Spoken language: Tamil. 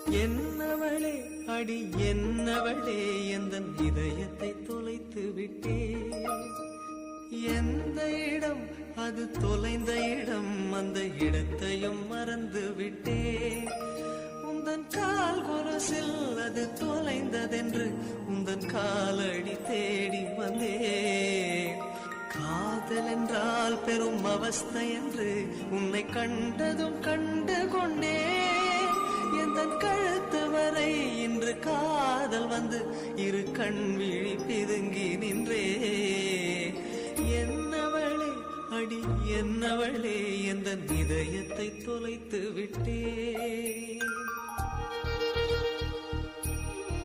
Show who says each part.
Speaker 1: என்னவளே அடி என்னவளே எந்தன் இதயத்தை தொலைத்து விட்டே. எந்த இடம் அது தொலைந்த இடம், அந்த இடத்தையும் மறந்து விட்டே. உந்தன் கால் கொலுசில் அது தொலைந்ததென்று உந்தன் காலடி தேடி வந்தே. காதல் என்றால் பெரும் அவஸ்தை என்று உன்னை கண்டதும் கண்டு கொண்டே. எந்தன் கழுத்து வரை இன்று காதல் வந்து இரு கண் விழி பிதுங்கி நின்றே. என்னவளே அடி என்னவளே எந்தன் இதயத்தை தொலைத்து விட்டே.